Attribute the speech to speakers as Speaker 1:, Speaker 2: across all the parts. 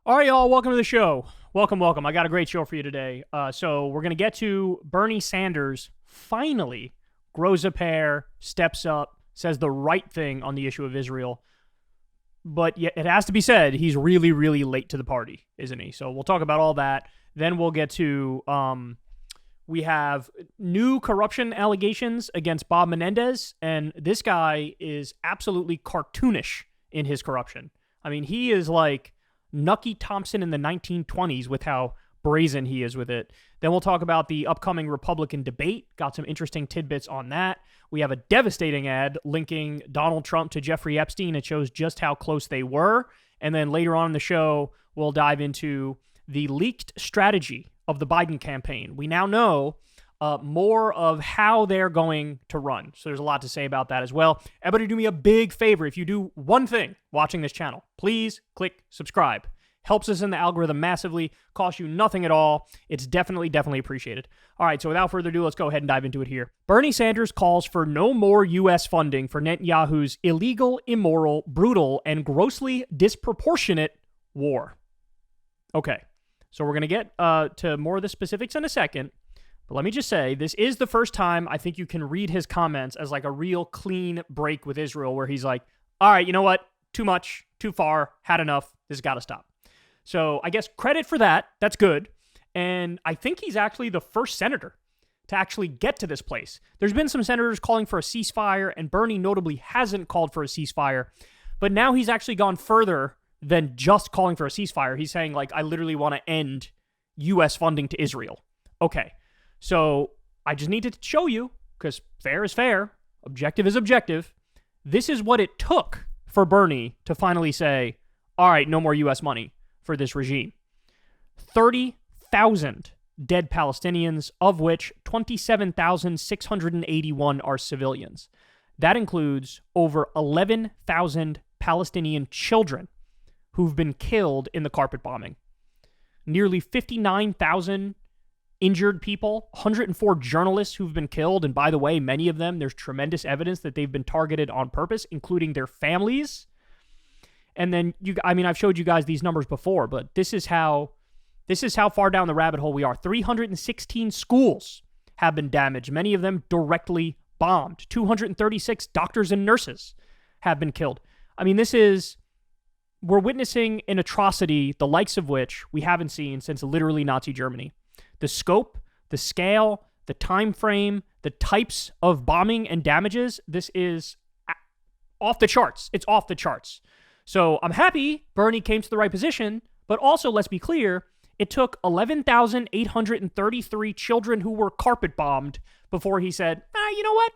Speaker 1: All right, y'all, welcome to the show. Welcome. I got a great show for you today. So we're going to get to Bernie Sanders finally grows a pair, steps up, says the right thing on the issue of Israel. But yet it has to be said, he's really, really late to the party, isn't he? So we'll talk about all that. Then we'll get to, we have new corruption allegations against Bob Menendez, and this guy is absolutely cartoonish in his corruption. I mean, he is like Nucky Thompson in the 1920s with how brazen he is with it. Then we'll talk about the upcoming Republican debate. Got some interesting tidbits on that. We have a devastating ad linking Donald Trump to Jeffrey Epstein. It shows just how close they were. And then later on in the show, we'll dive into the leaked strategy of the Biden campaign. We now know more of how they're going to run. So there's a lot to say about that as well. Everybody do me a big favor. If you do one thing watching this channel, please click subscribe. Helps us in the algorithm massively. Costs you nothing at all. It's definitely appreciated. All right, so without further ado, let's go ahead and dive into it here. Bernie Sanders calls for no more U.S. funding for Netanyahu's illegal, immoral, brutal, and grossly disproportionate war. Okay, so we're going to get to more of the specifics in a second. But let me just say, this is the first time I think you can read his comments as like a real clean break with Israel where he's like, all right, you know what? Too much, too far, had enough. This has got to stop. So I guess credit for that. That's good. And I think he's actually the first senator to actually get to this place. There's been some senators calling for a ceasefire, and Bernie notably hasn't called for a ceasefire. But now he's actually gone further than just calling for a ceasefire. He's saying, like, I literally want to end U.S. funding to Israel. Okay. So I just need to show you, because fair is fair, objective is objective. This is what it took for Bernie to finally say, all right, no more U.S. money for this regime. 30,000 dead Palestinians, of which 27,681 are civilians. That includes over 11,000 Palestinian children who've been killed in the carpet bombing. Nearly 59,000 injured people, 104 journalists who've been killed, and by the way, many of them, there's tremendous evidence that they've been targeted on purpose, including their families. And then, I've showed you guys these numbers before, but this is how far down the rabbit hole we are. 316 schools have been damaged, many of them directly bombed. 236 doctors and nurses have been killed. I mean, we're witnessing an atrocity, the likes of which we haven't seen since literally Nazi Germany. The scope, the scale, the time frame, the types of bombing and damages, this is off the charts. It's off the charts. So I'm happy Bernie came to the right position, but also, let's be clear, it took 11,833 children who were carpet bombed before he said, you know what?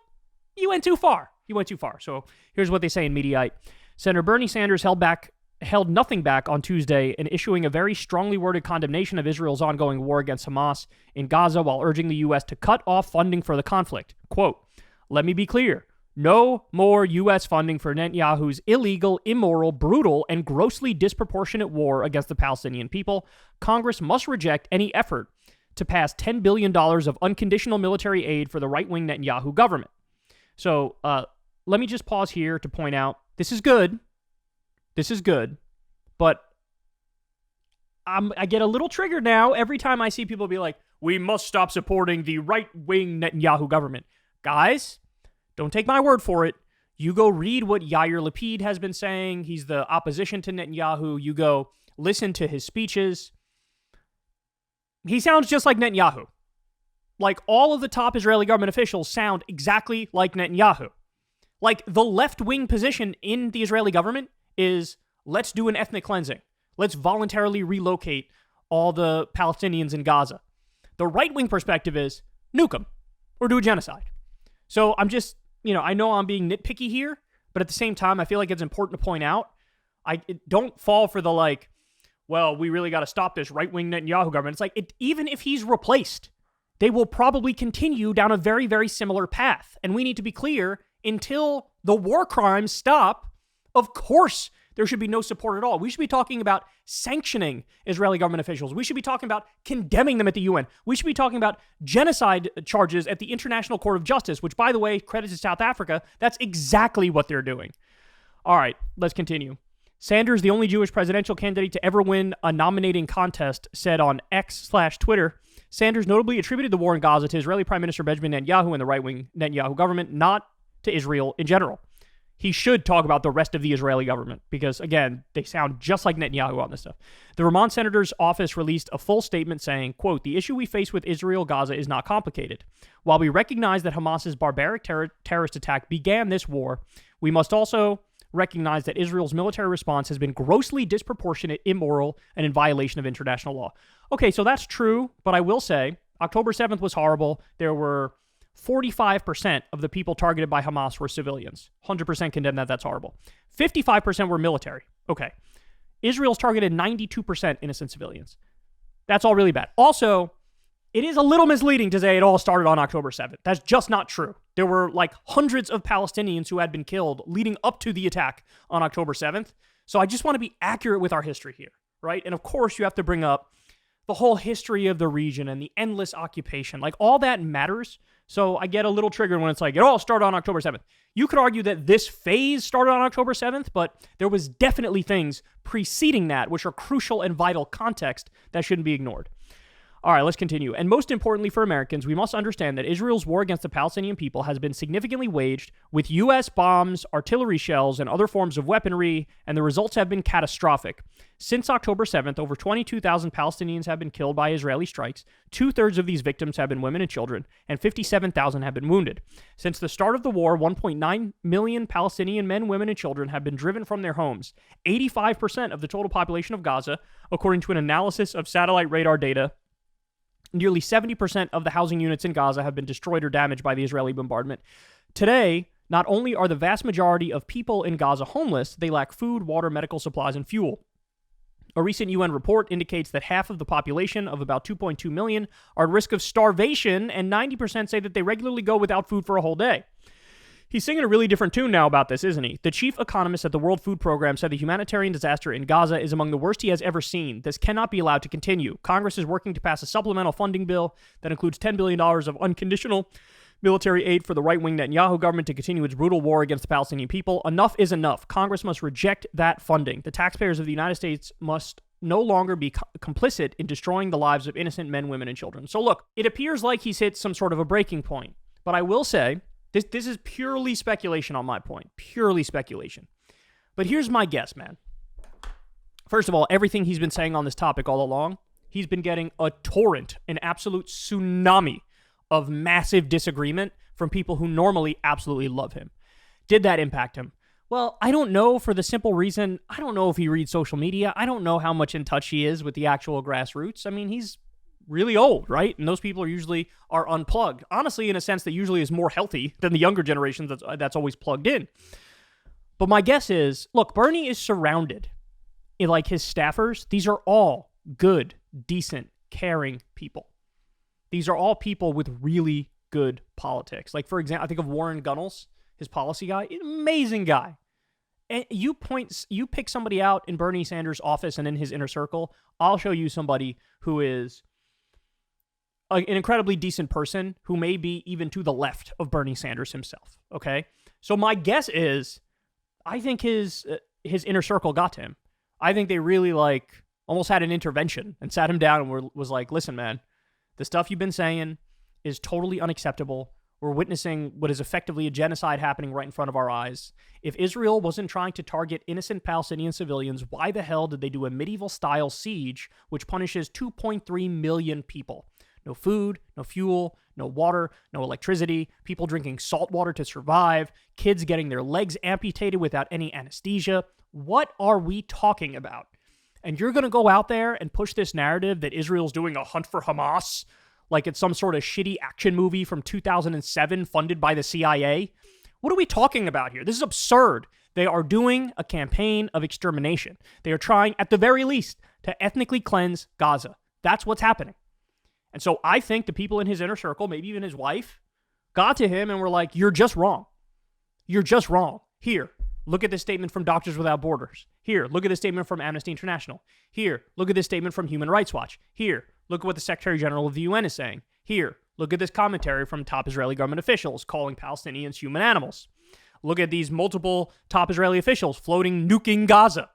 Speaker 1: You went too far. So here's what they say in Mediaite. Senator Bernie Sanders held nothing back on Tuesday in issuing a very strongly worded condemnation of Israel's ongoing war against Hamas in Gaza while urging the U.S. to cut off funding for the conflict. Quote, let me be clear. No more U.S. funding for Netanyahu's illegal, immoral, brutal, and grossly disproportionate war against the Palestinian people. Congress must reject any effort to pass $10 billion of unconditional military aid for the right-wing Netanyahu government. So let me just pause here to point out, this is good, but I get a little triggered now every time I see people be like, we must stop supporting the right-wing Netanyahu government. Guys, don't take my word for it. You go read what Yair Lapid has been saying. He's the opposition to Netanyahu. You go listen to his speeches. He sounds just like Netanyahu. Like, all of the top Israeli government officials sound exactly like Netanyahu. Like, the left-wing position in the Israeli government is, let's do an ethnic cleansing. Let's voluntarily relocate all the Palestinians in Gaza. The right-wing perspective is, nuke them or do a genocide. So I'm just, I know I'm being nitpicky here, but at the same time, I feel like it's important to point out, don't fall for the we really got to stop this right-wing Netanyahu government. It's like, even if he's replaced, they will probably continue down a very, very similar path. And we need to be clear, until the war crimes stop, of course there should be no support at all. We should be talking about sanctioning Israeli government officials. We should be talking about condemning them at the UN. We should be talking about genocide charges at the International Court of Justice, which, by the way, credit to South Africa, that's exactly what they're doing. All right, let's continue. Sanders, the only Jewish presidential candidate to ever win a nominating contest, said on X/Twitter, Sanders notably attributed the war in Gaza to Israeli Prime Minister Benjamin Netanyahu and the right-wing Netanyahu government, not to Israel in general. He should talk about the rest of the Israeli government because, again, they sound just like Netanyahu on this stuff. The Vermont senator's office released a full statement saying, quote, the issue we face with Israel-Gaza is not complicated. While we recognize that Hamas's barbaric terrorist attack began this war, we must also recognize that Israel's military response has been grossly disproportionate, immoral, and in violation of international law. Okay, so that's true, but I will say October 7th was horrible. There were 45% of the people targeted by Hamas were civilians. 100% condemn that. That's horrible. 55% were military. Okay. Israel's targeted 92% innocent civilians. That's all really bad. Also, it is a little misleading to say it all started on October 7th. That's just not true. There were like hundreds of Palestinians who had been killed leading up to the attack on October 7th. So I just want to be accurate with our history here, right? And of course, you have to bring up the whole history of the region and the endless occupation. Like, all that matters. So I get a little triggered when it's like, it all started on October 7th. You could argue that this phase started on October 7th, but there was definitely things preceding that, which are crucial and vital context that shouldn't be ignored. All right, let's continue. And most importantly for Americans, we must understand that Israel's war against the Palestinian people has been significantly waged with U.S. bombs, artillery shells, and other forms of weaponry, and the results have been catastrophic. Since October 7th, over 22,000 Palestinians have been killed by Israeli strikes. 2/3 of these victims have been women and children, and 57,000 have been wounded. Since the start of the war, 1.9 million Palestinian men, women, and children have been driven from their homes. 85% of the total population of Gaza, according to an analysis of satellite radar data. Nearly 70% of the housing units in Gaza have been destroyed or damaged by the Israeli bombardment. Today, not only are the vast majority of people in Gaza homeless, they lack food, water, medical supplies, and fuel. A recent UN report indicates that half of the population, of about 2.2 million, are at risk of starvation, and 90% say that they regularly go without food for a whole day. He's singing a really different tune now about this, isn't he? The chief economist at the World Food Program said the humanitarian disaster in Gaza is among the worst he has ever seen. This cannot be allowed to continue. Congress is working to pass a supplemental funding bill that includes $10 billion of unconditional military aid for the right-wing Netanyahu government to continue its brutal war against the Palestinian people. Enough is enough. Congress must reject that funding. The taxpayers of the United States must no longer be complicit in destroying the lives of innocent men, women, and children. So look, it appears like he's hit some sort of a breaking point. But I will say, this is purely speculation on my point. Purely speculation. But here's my guess, man. First of all, everything he's been saying on this topic all along, he's been getting a torrent, an absolute tsunami of massive disagreement from people who normally absolutely love him. Did that impact him? Well, I don't know, for the simple reason, I don't know if he reads social media. I don't know how much in touch he is with the actual grassroots. I mean, he's really old, right? And those people are unplugged. Honestly, in a sense that usually is more healthy than the younger generation that's always plugged in. But my guess is, look, Bernie is surrounded in, like, his staffers. These are all good, decent, caring people. These are all people with really good politics. Like, for example, I think of Warren Gunnels, his policy guy, amazing guy. And you pick somebody out in Bernie Sanders' office and in his inner circle, I'll show you somebody who is an incredibly decent person who may be even to the left of Bernie Sanders himself, okay? So my guess is, I think his inner circle got to him. I think they really, like, almost had an intervention and sat him down and was like, listen, man, the stuff you've been saying is totally unacceptable. We're witnessing what is effectively a genocide happening right in front of our eyes. If Israel wasn't trying to target innocent Palestinian civilians, why the hell did they do a medieval-style siege which punishes 2.3 million people? No food, no fuel, no water, no electricity, people drinking salt water to survive, kids getting their legs amputated without any anesthesia. What are we talking about? And you're going to go out there and push this narrative that Israel's doing a hunt for Hamas like it's some sort of shitty action movie from 2007 funded by the CIA? What are we talking about here? This is absurd. They are doing a campaign of extermination. They are trying, at the very least, to ethnically cleanse Gaza. That's what's happening. And so I think the people in his inner circle, maybe even his wife, got to him and were like, you're just wrong. You're just wrong. Here, look at this statement from Doctors Without Borders. Here, look at this statement from Amnesty International. Here, look at this statement from Human Rights Watch. Here, look at what the Secretary General of the UN is saying. Here, look at this commentary from top Israeli government officials calling Palestinians human animals. Look at these multiple top Israeli officials floating nuking Gaza.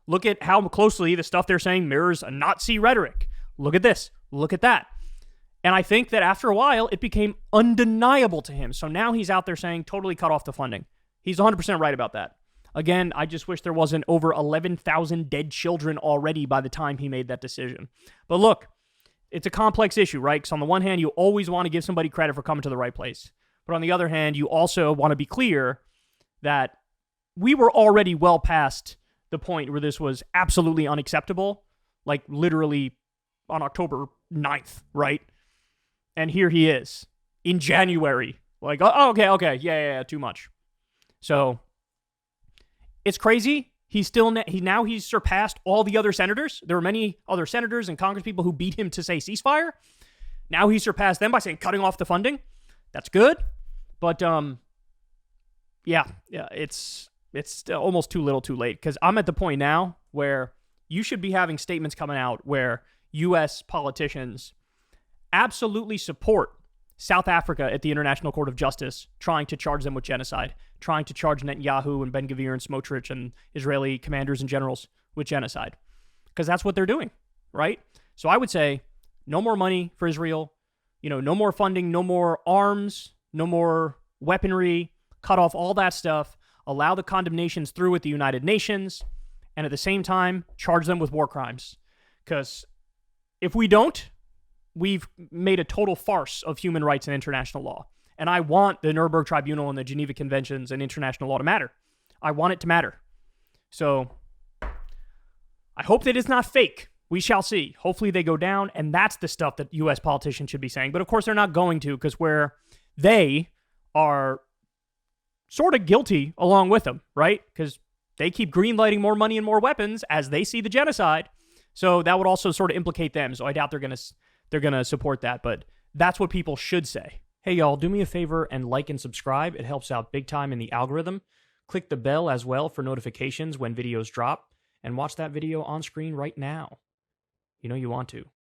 Speaker 1: Look at how closely the stuff they're saying mirrors a Nazi rhetoric. Look at this. Look at that. And I think that after a while, it became undeniable to him. So now he's out there saying totally cut off the funding. He's 100% right about that. Again, I just wish there wasn't over 11,000 dead children already by the time he made that decision. But look, it's a complex issue, right? Because on the one hand, you always want to give somebody credit for coming to the right place. But on the other hand, you also want to be clear that we were already well past the point where this was absolutely unacceptable, like literally on October 9th, right? And here he is in January. Like, oh, okay, yeah, too much. So it's crazy. He's surpassed all the other senators. There were many other senators and congresspeople who beat him to say ceasefire. Now he surpassed them by saying cutting off the funding. That's good. But yeah, it's almost too little too late, because I'm at the point now where you should be having statements coming out where U.S. politicians absolutely support South Africa at the International Court of Justice trying to charge them with genocide, trying to charge Netanyahu and Ben-Gvir and Smotrich and Israeli commanders and generals with genocide, because that's what they're doing, right? So I would say no more money for Israel, no more funding, no more arms, no more weaponry, cut off all that stuff, allow the condemnations through at the United Nations, and at the same time, charge them with war crimes. Because if we don't, we've made a total farce of human rights and international law. And I want the Nuremberg Tribunal and the Geneva Conventions and international law to matter. I want it to matter. So I hope that it's not fake. We shall see. Hopefully they go down, and that's the stuff that U.S. politicians should be saying. But of course they're not going to, because where they are sort of guilty along with them, right? Because they keep greenlighting more money and more weapons as they see the genocide. So that would also sort of implicate them. So I doubt they're gonna support that, but that's what people should say. Hey y'all, do me a favor and like and subscribe. It helps out big time in the algorithm. Click the bell as well for notifications when videos drop, and watch that video on screen right now. You know you want to.